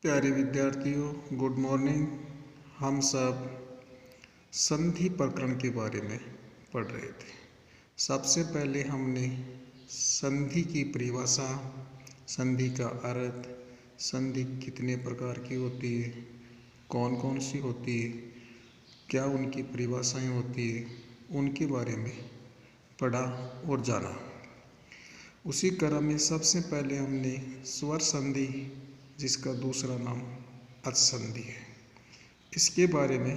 प्यारे विद्यार्थियों, good morning. हम सब संधि प्रकरण के बारे में पढ़ रहे थे। सबसे पहले हमने संधि की परिभाषा, संधि का अर्थ, संधि कितने प्रकार की होती है, कौन कौन सी होती है, क्या उनकी परिभाषाएं होती है, उनके बारे में पढ़ा और जाना। उसी क्रम में सबसे पहले हमने स्वर संधि, जिसका दूसरा नाम अच संधि है, इसके बारे में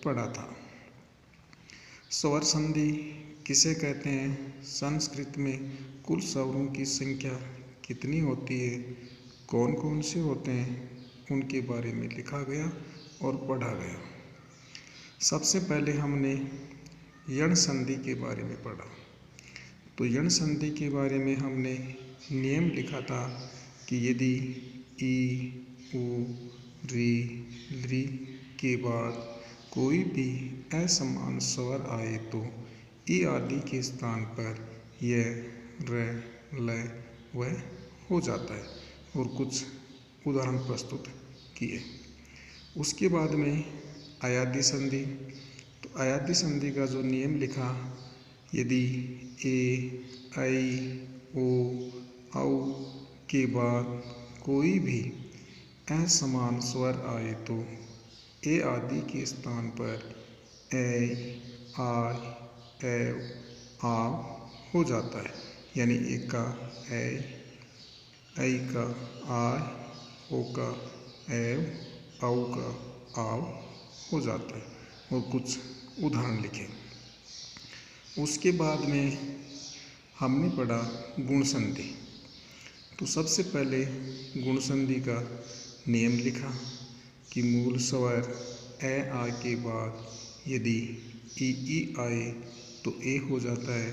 पढ़ा था। स्वर संधि किसे कहते हैं, संस्कृत में कुल स्वरों की संख्या कितनी होती है, कौन कौन से होते हैं, उनके बारे में लिखा गया और पढ़ा गया। सबसे पहले हमने यण संधि के बारे में पढ़ा। तो यण संधि के बारे में हमने नियम लिखा था कि यदि ई, उ, री, लृ के बाद कोई भी असमान स्वर आए तो ई आदि के स्थान पर यह र, ल, व हो जाता है और कुछ उदाहरण प्रस्तुत किए। उसके बाद में अयादि संधि। तो अयादि संधि का जो नियम लिखा, यदि ए, ऐ, ओ, औ के बाद कोई भी असमान स्वर आए तो ए आदि के स्थान पर ऐ, आय, ऐव, आव हो जाता है। यानी ए का ऐ, ऐ का आय, ओ का ऐव, औ का आव हो जाता है और कुछ उदाहरण लिखे। उसके बाद में हमने पढ़ा गुण संधि। तो सबसे पहले गुण संधि का नियम लिखा कि मूल स्वर ए आ के बाद यदि ई आए तो ए हो जाता है,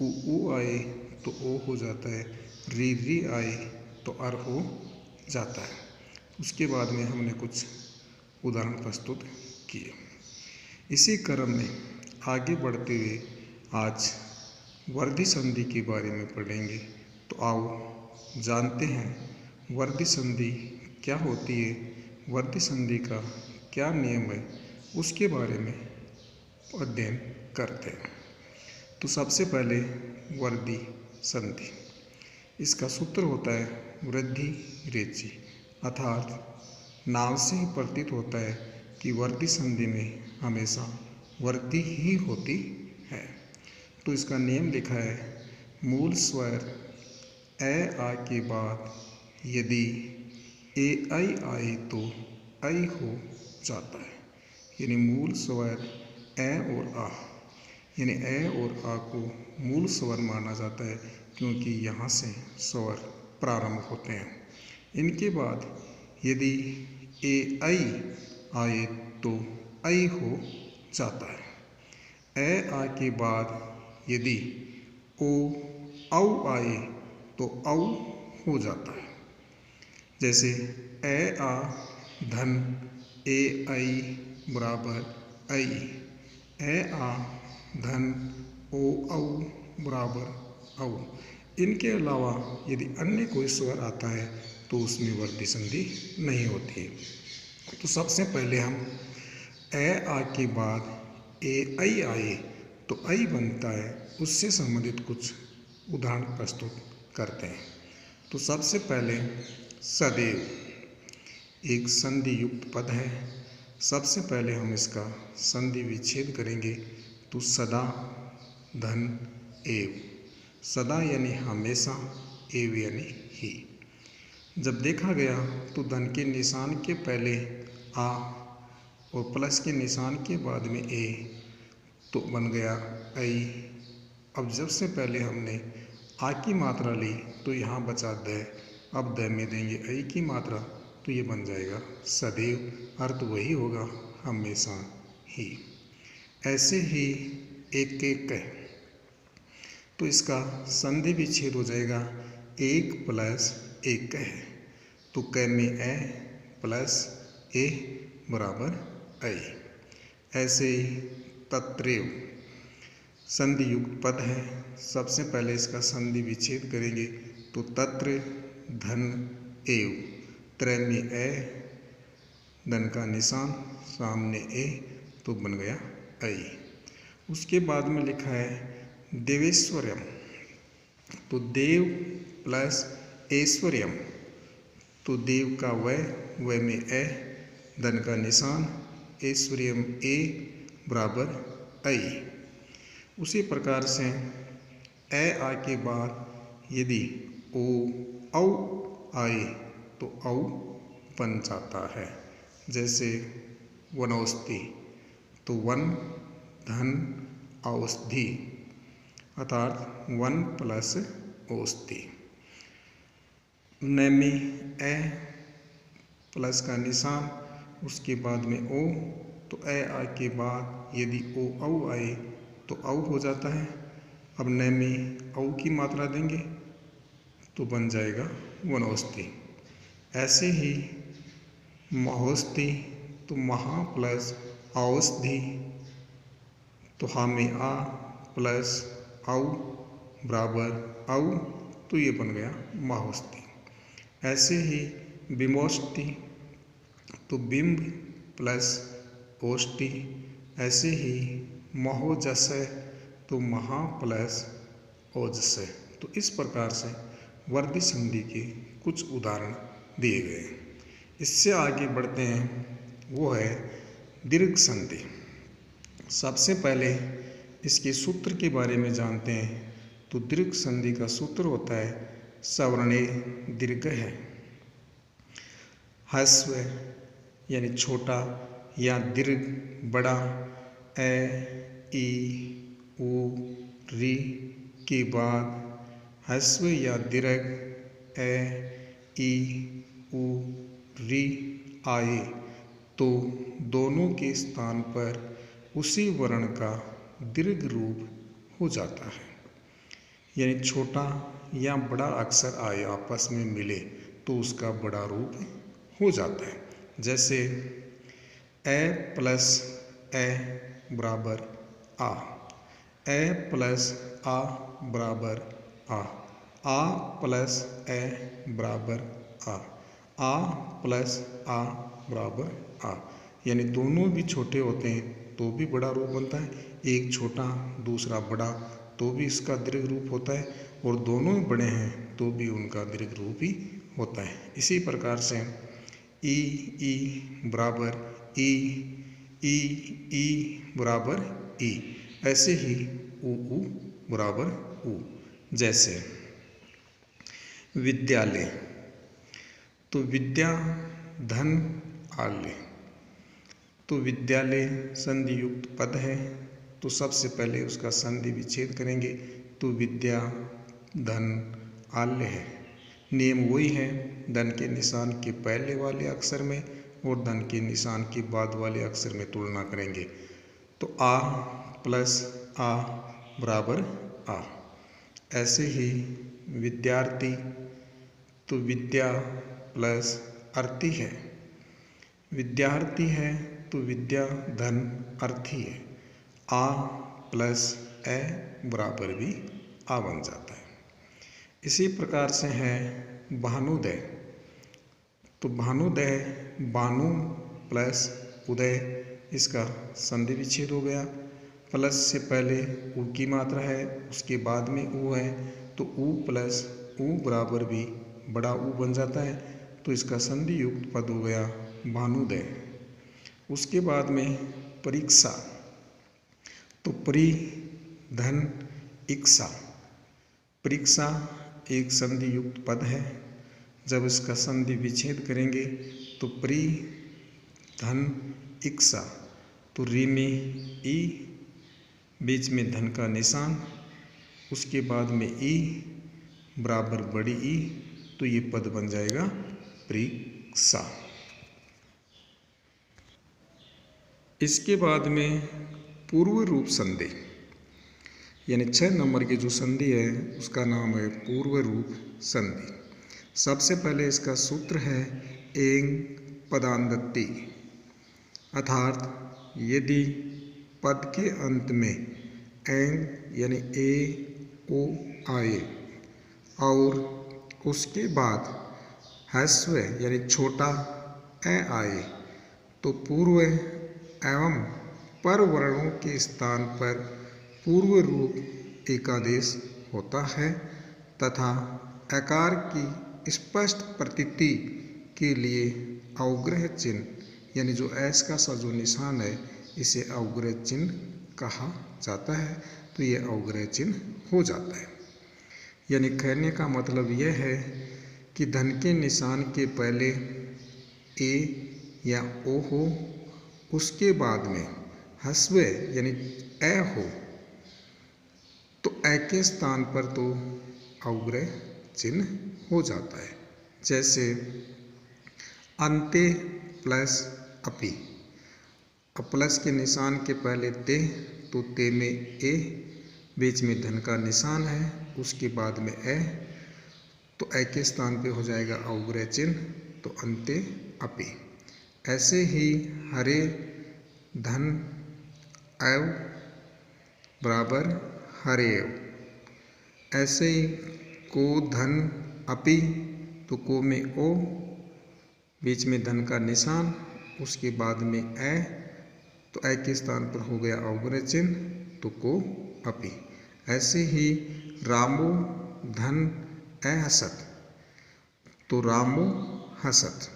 उ आए तो ओ हो जाता है, री आए तो अर हो जाता है। उसके बाद में हमने कुछ उदाहरण प्रस्तुत किए। इसी क्रम में आगे बढ़ते हुए आज वर्धी संधि के बारे में पढ़ेंगे। तो आओ जानते हैं वर्धी संधि क्या होती है, वर्धी संधि का क्या नियम है, उसके बारे में अध्ययन करते हैं। तो सबसे पहले वर्धी संधि, इसका सूत्र होता है वृद्धि रेचि, अर्थात नाम से ही प्रतीत होता है कि वर्धी संधि में हमेशा वृद्धि ही होती है। तो इसका नियम लिखा है, मूल स्वर ए आ के बाद यदि ए ऐ आए तो ऐ हो जाता है। यानी मूल स्वर ए और आ, यानी ए और आ को मूल स्वर माना जाता है क्योंकि यहाँ से स्वर प्रारंभ होते हैं। इनके बाद यदि ए ऐ आए तो ऐ हो जाता है। ए आ के बाद यदि ओ औ आए तो औ हो जाता है। जैसे ए आ धन ए ऐ बराबर ऐ, ए आ धन ओ औ बराबर औ। इनके अलावा यदि अन्य कोई स्वर आता है तो उसमें वर्धी संधि नहीं होती है। तो सबसे पहले हम ए आ के बाद ए ऐ आए तो ऐ बनता है, उससे संबंधित कुछ उदाहरण प्रस्तुत करते हैं। तो सबसे पहले सदैव एक संधि युक्त पद है। सबसे पहले हम इसका संधि विच्छेद करेंगे। तो सदा धन एव, सदा यानी हमेशा, एव यानी ही। जब देखा गया तो धन के निशान के पहले आ और प्लस के निशान के बाद में ए तो बन गया ऐ। अब जब से पहले हमने आ की मात्रा ली तो यहाँ बचा द, अब द में देंगे ऐ की मात्रा तो ये बन जाएगा सदैव, अर्थ वही होगा हमेशा ही। ऐसे ही एक एक कह, तो इसका संधि विच्छेद हो जाएगा एक प्लस एक कह। तो क में ए प्लस ए बराबर ऐ। ऐसे ही तत्रैव संधि युक्त पद है। सबसे पहले इसका संधि विच्छेद करेंगे। तो तत्र धन एव, त्रै में ए, धन का निशान, सामने ए, तो बन गया ऐ। उसके बाद में लिखा है देवेश्वरम, तो देव प्लस ऐश्वर्यम, तो देव का वह में ए, धन का निशान, ऐश्वर्यम ए बराबर ऐ। उसी प्रकार से ए आ के बाद यदि ओ औ आए तो औ बन जाता है। जैसे वनौषधि, तो वन धन औषधि, अर्थात वन प्लस औषधि। न में ए प्लस का निशान, उसके बाद में ओ, तो ए आ के बाद यदि ओ औ आए तो औ हो जाता है। अब न में औ की मात्रा देंगे तो बन जाएगा वनौषधि। ऐसे ही महोषधि, तो महा प्लस औषधि, तो हा में आ प्लस औ बराबर औ, तो ये बन गया महोषधि। ऐसे ही बिंबौषधि, तो बिंब प्लस औषधि। ऐसे ही महोजस्य, तो महा प्लस ओजस्य। तो इस प्रकार से वर्धी संधि के कुछ उदाहरण दिए गए। इससे आगे बढ़ते हैं, वो है दीर्घ संधि। सबसे पहले इसके सूत्र के बारे में जानते हैं। तो दीर्घ संधि का सूत्र होता है सवर्णे दीर्घ है। ह्रस्व यानी छोटा या दीर्घ बड़ा, ए ई उ री के बाद ह्रस्व या दीर्घ ए ई उ री आए तो दोनों के स्थान पर उसी वर्ण का दीर्घ रूप हो जाता है। यानी छोटा या बड़ा अक्षर आए आपस में मिले तो उसका बड़ा रूप हो जाता है। जैसे ए प्लस ए बराबर आ, ए प्लस आ बराबर आ प्लस ए बराबर आ प्लस आ बराबर आ। यानी दोनों भी छोटे होते हैं तो भी बड़ा रूप बनता है, एक छोटा दूसरा बड़ा तो भी इसका दीर्घ रूप होता है, और दोनों बड़े हैं तो भी उनका दीर्घ रूप ही होता है। इसी प्रकार से ई बराबर ई बराबर ई, ऐसे ही उ बराबर उ। जैसे विद्यालय, तो विद्या धन आलय, तो विद्यालय संधि युक्त पद है, तो सबसे पहले उसका संधि विच्छेद करेंगे तो विद्या धन आलय है। नियम वही है, धन के निशान के पहले वाले अक्षर में और धन के निशान के बाद वाले अक्षर में तुलना करेंगे। तो आ प्लस आ बराबर आ। ऐसे ही विद्यार्थी, तो विद्या प्लस अर्थी है, विद्यार्थी है तो विद्या धन अर्थी है, आ प्लस ए बराबर भी आ बन जाता है। इसी प्रकार से है भानुदय, तो भानुदय बानु प्लस उदय, इसका संधि विच्छेद हो गया। प्लस से पहले उ की मात्रा है, उसके बाद में उ है, तो उ प्लस उ बराबर भी बड़ा उ बन जाता है, तो इसका संधि युक्त पद हो गया भानुदय। उसके बाद में परीक्षा, तो परि धन इक्षा, परीक्षा एक संधि युक्त पद है। जब इसका संधि विच्छेद करेंगे तो परि धन इक्षा, तो री में ई, बीच में धन का निशान, उसके बाद में ई बराबर बड़ी ई, तो ये पद बन जाएगा परीक्षा। इसके बाद में पूर्व रूप संधि, यानी 6 नंबर की जो संधि है उसका नाम है पूर्व रूप संधि। सबसे पहले इसका सूत्र है एंग पदान्वृत्ति, अर्थात यदि पद के अंत में एंग यानी ए ओ आए और उसके बाद ह्रस्व यानी छोटा ए आए तो पूर्व एवं पर वर्णों के स्थान पर पूर्व रूप एकादेश होता है तथा आकार की स्पष्ट प्रतीति के लिए अवग्रह चिन्ह यानी जो ऐस का सा जो निशान है इसे अवग्रह चिन्ह कहा जाता है। तो ये अवग्रह चिन्ह हो जाता है। यानी कहने का मतलब यह है कि धन के निशान के पहले ए या ओ हो, उसके बाद में ह्रस्व यानी ए हो तो ए के स्थान पर तो अवग्रह चिन्ह हो जाता है। जैसे अंते प्लस अपि, प्लस के निशान के पहले ते तो ते में ए, बीच में धन का निशान है, उसके बाद में ए तो ए के स्थान पे हो जाएगा अवग्रह चिन्ह तो अंते अपि। ऐसे ही हरे धन एव बराबर हरेव। ऐसे ही को धन अपि तो को में ओ, बीच में धन का निशान, उसके बाद में ए तो ए के स्थान पर हो गया अवग्रह चिन्ह तो को अपि। ऐसे ही रामो धन ए हसत तो रामो हसत।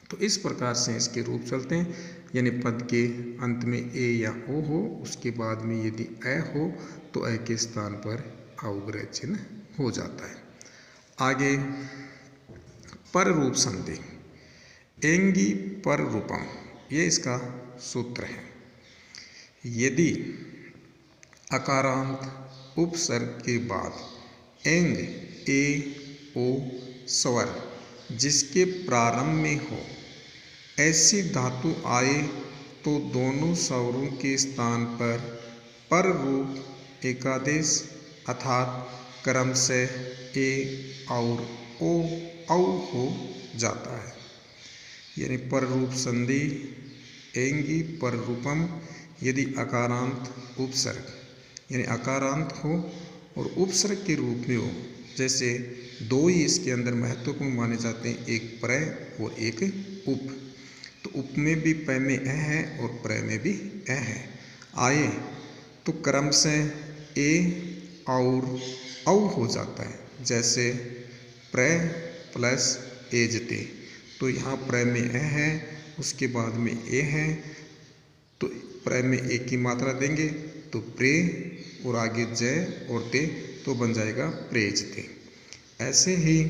तो इस प्रकार से इसके रूप चलते हैं। यानी पद के अंत में ए या ओ हो, उसके बाद में यदि ए हो तो ए के स्थान पर अवग्रह चिन्ह हो जाता है। आगे पर रूप संधि, एंगी पर रूपम, ये इसका सूत्र है। यदि अकारांत उपसर्ग के बाद एंग ए ओ स्वर जिसके प्रारंभ में हो ऐसी धातु आए तो दोनों स्वरों के स्थान पर रूप एकादेश अर्थात क्रम से ए और ओ औ हो जाता है। यानी पर रूप संधि एंगी पर रूपम यदि अकारांत उपसर्ग यानी अकारांत हो और उपसर्ग के रूप में हो, जैसे दो ही इसके अंदर महत्वपूर्ण माने जाते हैं, एक प्रय और एक उप। तो उप में भी प में ए है और प्रय में भी ए है, आए तो क्रम से ए और औ हो जाता है। जैसे प्रय प्लस एजते तो यहाँ प्रय में ए है, उसके बाद में ए है तो प्रय में ए की मात्रा देंगे तो प्रे और आगे जय और ते तो बन जाएगा प्रेजते। ऐसे ही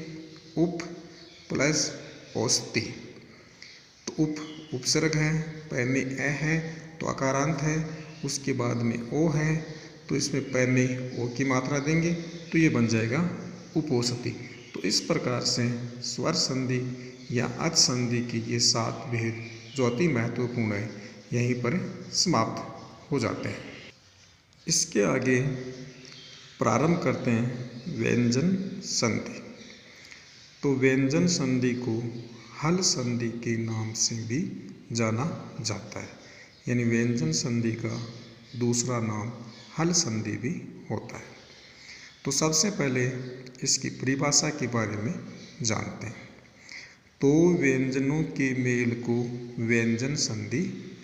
उप प्लस औस्ति तो उप उपसर्ग है, पै में ए है तो अकारांत है, उसके बाद में ओ है तो इसमें पै में ओ की मात्रा देंगे तो ये बन जाएगा उपौषति। तो इस प्रकार से स्वर संधि या अच संधि की ये 7 भेद जो अति महत्वपूर्ण है यहीं पर समाप्त हो जाते हैं। इसके आगे प्रारंभ करते हैं व्यंजन संधि। तो व्यंजन संधि को हल संधि के नाम से भी जाना जाता है। यानी व्यंजन संधि का दूसरा नाम हल संधि भी होता है। तो सबसे पहले इसकी परिभाषा के बारे में जानते हैं। तो व्यंजनों के मेल को व्यंजन संधि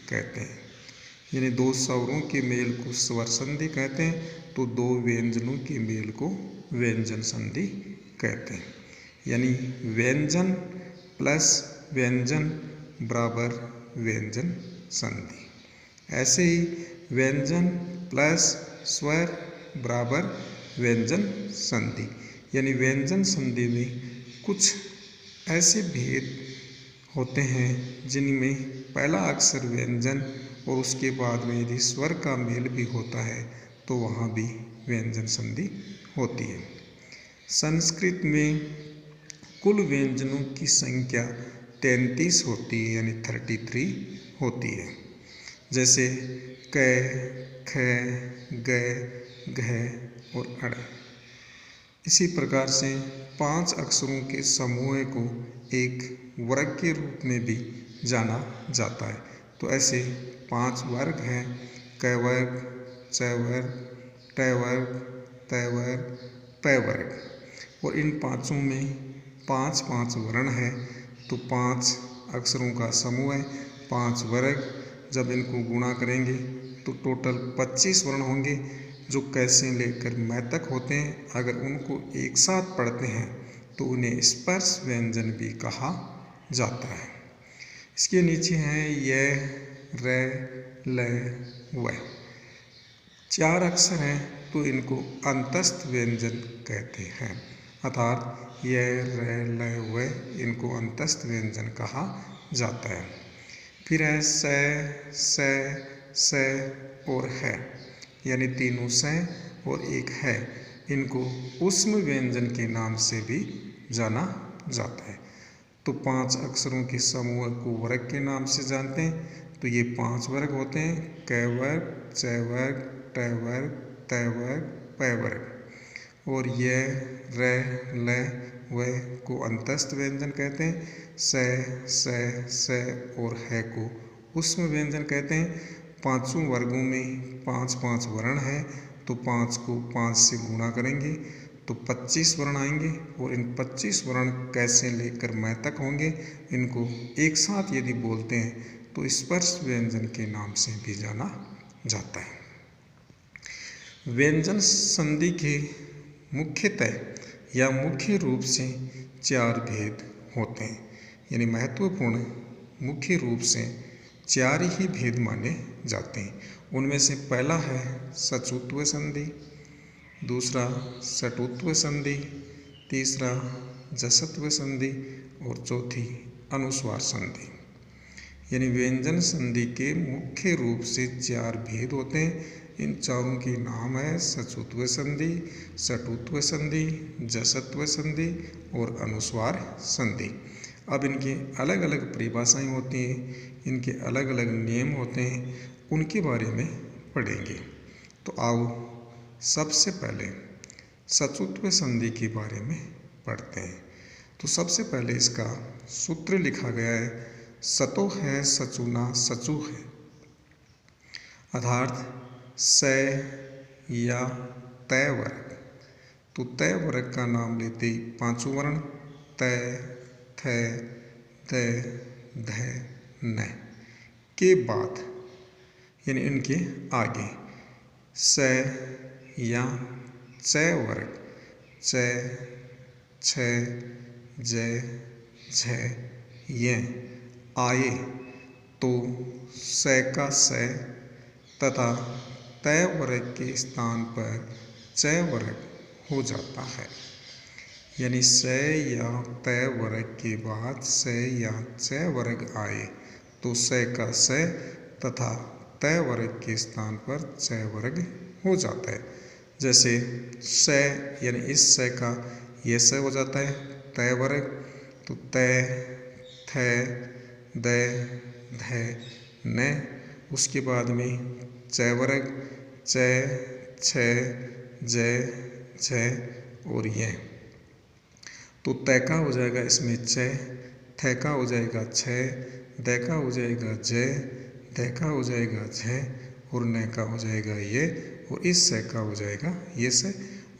कहते हैं। यानी दो स्वरों के मेल को स्वर संधि कहते हैं, तो दो व्यंजनों के मेल को व्यंजन संधि कहते हैं। यानी व्यंजन प्लस व्यंजन बराबर व्यंजन संधि। ऐसे ही व्यंजन प्लस स्वर बराबर व्यंजन संधि। यानी व्यंजन संधि में कुछ ऐसे भेद होते हैं जिनमें पहला अक्षर व्यंजन और उसके बाद में यदि स्वर का मेल भी होता है तो वहाँ भी व्यंजन संधि होती है। संस्कृत में कुल व्यंजनों की संख्या 33 होती है, यानी 33 होती है। जैसे क, ख, ग, घ और अड़। इसी प्रकार से 5 अक्षरों के समूह को एक वर्ग के रूप में भी जाना जाता है। तो ऐसे 5 वर्ग हैं, क वर्ग, च वर्ग, ट वर्ग, त वर्ग, प वर्ग। और इन पांचों में 5 5 वर्ण है तो 5 अक्षरों का समूह है, 5 वर्ग। जब इनको गुणा करेंगे तो टोटल 25 वर्ण होंगे जो क से लेकर म तक होते हैं। अगर उनको एक साथ पढ़ते हैं तो उन्हें स्पर्श व्यंजन भी कहा जाता है। इसके नीचे हैं य, र, ल, व। 4 अक्षर हैं तो इनको अंतस्थ व्यंजन कहते हैं, अर्थात य, र, ल, व इनको अंतस्थ व्यंजन कहा जाता है। फिर है स, और है, यानी तीनों स और एक है, इनको ऊष्म व्यंजन के नाम से भी जाना जाता है। तो 5 अक्षरों के समूह को वर्ग के नाम से जानते हैं। तो ये 5 वर्ग होते हैं, क वर्ग, च वर्ग, ट वर्ग, त वर्ग, प वर्ग। और य, र, ल, व को अंतस्थ व्यंजन कहते हैं। स और है को ऊष्म व्यंजन कहते हैं। पांचों वर्गों में 5 5 वर्ण हैं तो 5 को 5 से गुणा करेंगे तो 25 वर्ण आएंगे और इन 25 वर्ण कैसे लेकर मैं तक होंगे। इनको एक साथ यदि बोलते हैं तो स्पर्श व्यंजन के नाम से भी जाना जाता है। व्यंजन संधि के मुख्यतः या मुख्य रूप से 4 भेद होते हैं, यानी महत्वपूर्ण मुख्य रूप से 4 ही भेद माने जाते हैं। उनमें से पहला है सचुत्व संधि, दूसरा सटुत्व संधि, तीसरा जसत्व संधि और चौथी अनुस्वार संधि। यानी व्यंजन संधि के मुख्य रूप से 4 भेद होते हैं। इन चारों के नाम है सचुत्व संधि, सटुत्व संधि, जसत्व संधि और अनुस्वार संधि। अब इनके अलग अलग परिभाषाएं होती हैं, इनके अलग अलग नियम होते हैं, उनके बारे में पढ़ेंगे। तो आओ सबसे पहले सचुत्व संधि के बारे में पढ़ते हैं। तो सबसे पहले इसका सूत्र लिखा गया है, सतो है सचुना सचु है, अर्थात स या तय वर्ग। तो तय वर्ग का नाम लेते ही 5 वर्ण त, थ, द, ध, न के बाद यानी इनके आगे स या च वर्ग च, छ, ज, झ, य आए तो स का स तथा तय वर्ग के स्थान पर च वर्ग हो जाता है। यानी स या तय वर्ग के बाद स या च वर्ग आए तो स का स तथा तय वर्ग के स्थान पर च वर्ग हो जाता है। जैसे स यानी इस स का ये स हो जाता है तय वर्ग, तो त, थ, द, ध, न। उसके बाद में च वर्ग च, छ, ज, झ और य। तो त का हो जाएगा इसमें च, थ का हो जाएगा छ, द का हो जाएगा ज, ध का हो जाएगा झ और न का हो जाएगा ये, और इस स का हो जाएगा ये स।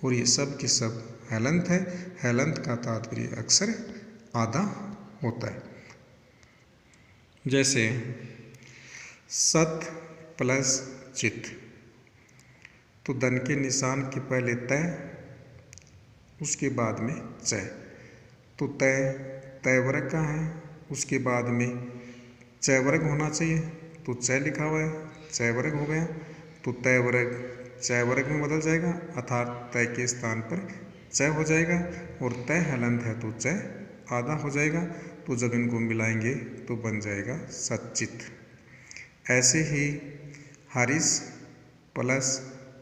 और ये सब के सब हलंत है। हलंत का तात्पर्य अक्सर आधा होता है। जैसे सत प्लस चित, तो धन के निशान के पहले तय, उसके बाद में च। तो तय वर्ग का है, उसके बाद में च वर्ग होना चाहिए तो च लिखा हुआ है, च वर्ग हो गया। तो तय वर्ग च वर्ग में बदल जाएगा, अर्थात तय के स्थान पर च हो जाएगा। और तय हलंत है तो च आधा हो जाएगा। तो जब इनको मिलाएंगे तो बन जाएगा सच्चित। ऐसे ही हरीश प्लस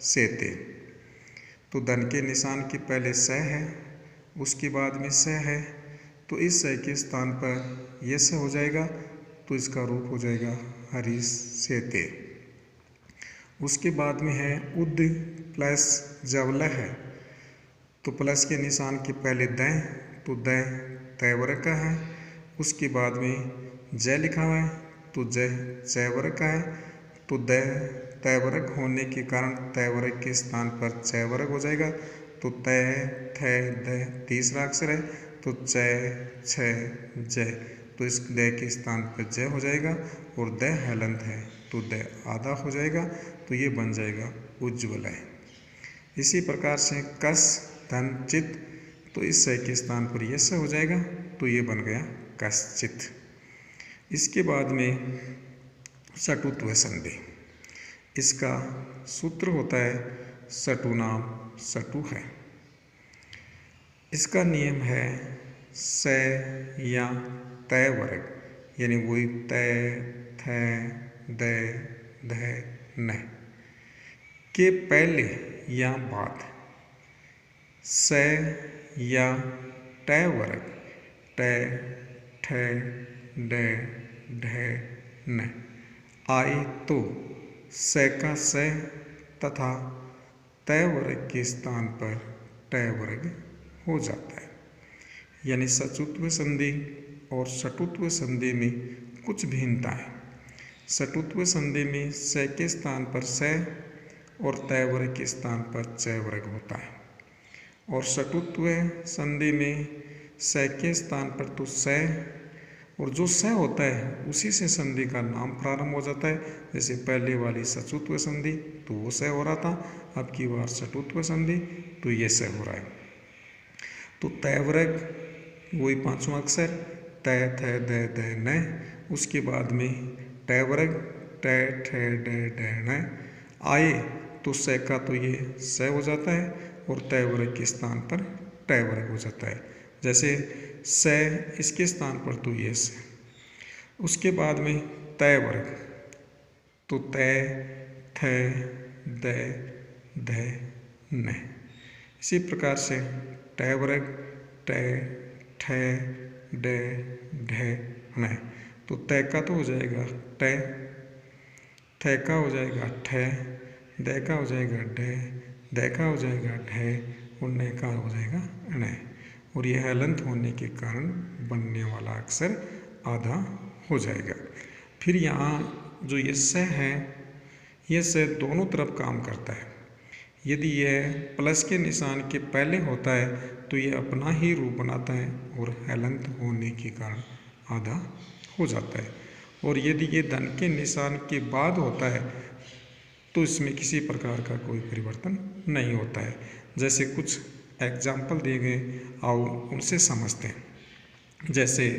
सेते, तो धन के निशान के पहले स है, उसके बाद में स है, तो इस स के स्थान पर ये स हो जाएगा, तो इसका रूप हो जाएगा हरीश सेते। उसके बाद में है उद प्लस जवल है, तो प्लस के निशान के पहले द, तो द तय वर्ग का है, उसके बाद में ज लिखा हुआ है तो ज च वर्ग का है। तो द तय वर्ग होने के कारण तय वर्ग के स्थान पर च वर्ग हो जाएगा। तो तय थ द तीसरा अक्षर है, तो च, छ, जय, तो इस द के स्थान पर जय हो जाएगा और द हलंत है तो द आधा हो जाएगा, तो ये बन जाएगा उज्ज्वलय। इसी प्रकार से कस, धन, चित, तो इस स के स्थान पर ये स हो जाएगा, तो ये बन गया कश्चित। इसके बाद में सटुत्व संधि, इसका सूत्र होता है सटु नाम सटु है। इसका नियम है स या तय वर्ग, यानी वही तय, थ, द, ध, न के पहले या बाद स या ट वर्ग ट, ठ, ड, ढ, न आए तो स का स तथा त वर्ग के स्थान पर ट वर्ग हो जाता है। यानी सचुत्व संधि और सटुत्व संधि में कुछ भिन्नता है। सटुत्व संधि में स के स्थान पर स और त वर्ग के स्थान पर च वर्ग होता है, और सटुत्व संधि में स के स्थान पर तो स और जो स होता है उसी से संधि का नाम प्रारंभ हो जाता है। जैसे पहले वाली सचुत्व संधि तो वो स हो रहा था, अब की बार सटुत्व संधि तो ये स हो रहा है। तो तय वर्ग वही पांचवा अक्षर तय, थ, द, ध, न, उसके बाद में ट वर्ग ट, ठ, ड, ढ, न आए तो स का तो ये स हो जाता है और तय वर्ग के स्थान पर ट वर्ग हो जाता है। जैसे स इसके स्थान पर तो ये स, उसके बाद में तय वर्ग तो तय, थ, द, ध, न। इसी प्रकार से ट वर्ग ट, ठ, ड, ढ, न, तो तय का तो हो जाएगा ट, थ का हो जाएगा ठ, द का हो जाएगा ढ, द का हो जाएगा ढ और न का हो जाएगा ण। और यह हलंत होने के कारण बनने वाला अक्षर आधा हो जाएगा। फिर यहाँ जो ये स है, ये स दोनों तरफ काम करता है। यदि यह प्लस के निशान के पहले होता है तो ये अपना ही रूप बनाता है और हलंत होने के कारण आधा हो जाता है, और यदि ये धन के निशान के बाद होता है तो इसमें किसी प्रकार का कोई परिवर्तन नहीं होता है। जैसे कुछ एग्जाम्पल दिए गए, आओ उनसे समझते हैं। जैसे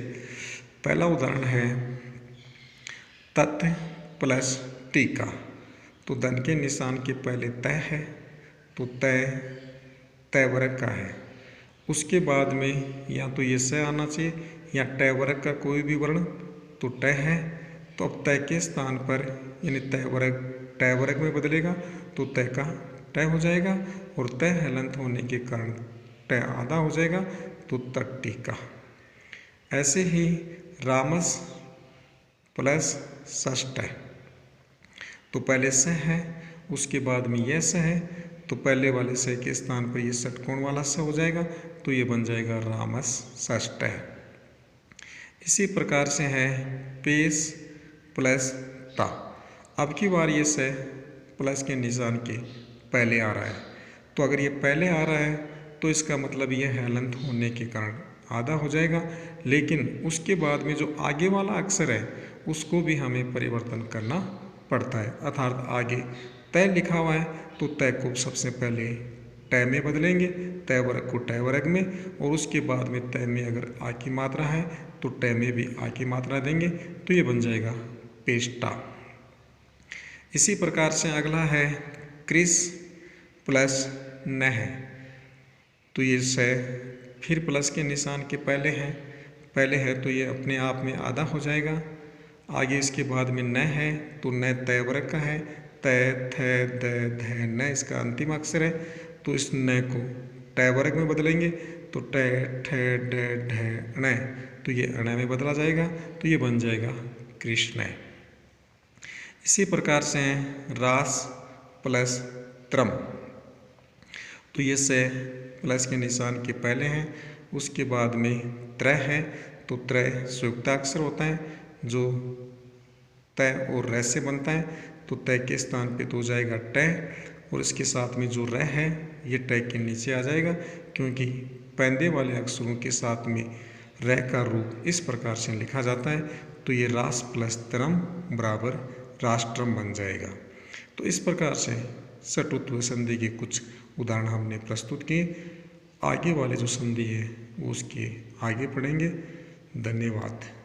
पहला उदाहरण है तत् प्लस टीका, तो धन के निशान के पहले तय है तो तय वर्ग का है, उसके बाद में या तो ये स आना चाहिए या ट वर्ग का कोई भी वर्ण तो ट है, तो अब तय के स्थान पर यानी तय वर्ग ट वर्ग में बदलेगा तो तय का ट हो जाएगा और तय हलंत होने के कारण ट आधा हो जाएगा तो तट्टिका। ऐसे ही रामस प्लस षष्ठ, तो पहले स है उसके बाद में यह स है, तो पहले वाले स के स्थान पर ये षटकोण वाला स हो जाएगा तो ये बन जाएगा रामस षष्ठ। इसी प्रकार से है पेश प्लस ता, अब की बार ये स प्लस के निशान के पहले आ रहा है, तो अगर ये पहले आ रहा है तो इसका मतलब ये हलंत होने के कारण आधा हो जाएगा, लेकिन उसके बाद में जो आगे वाला अक्षर है उसको भी हमें परिवर्तन करना पड़ता है। अर्थात आगे तय लिखा हुआ है तो तय को सबसे पहले ट में बदलेंगे, तय वर्ग को ट वर्ग में, और उसके बाद में तय में अगर आ की मात्रा है तो ट में भी आ की मात्रा देंगे तो ये बन जाएगा पेष्टा। इसी प्रकार से अगला है कृष प्लस न है, तो ये स फिर प्लस के निशान के पहले है तो ये अपने आप में आधा हो जाएगा। आगे इसके बाद में न है तो न तय वर्ग का है, तय, थ, द, ध, न इसका अंतिम अक्षर है, तो इस न को ट वर्ग में बदलेंगे तो ट, ठ, ड, ढ, ण, तो ये अण में बदला जाएगा तो ये बन जाएगा कृष्ण। इसी प्रकार से रास प्लस त्रम, तो ये से प्लस के निशान के पहले हैं, उसके बाद में त्रय है तो त्रय संयुक्ताक्षर होता है जो तय और र से बनता है, तो तय के स्थान पे तो हो जाएगा ट और इसके साथ में जो र है ये ट के नीचे आ जाएगा, क्योंकि पैंदे वाले अक्षरों के साथ में र का रूप इस प्रकार से लिखा जाता है, तो ये रास प्लस त्रम बराबर राष्ट्रम बन जाएगा। तो इस प्रकार से षटुत्व संधि के कुछ उदाहरण हमने प्रस्तुत किए। आगे वाले जो संधि है वो उसके आगे पढ़ेंगे। धन्यवाद।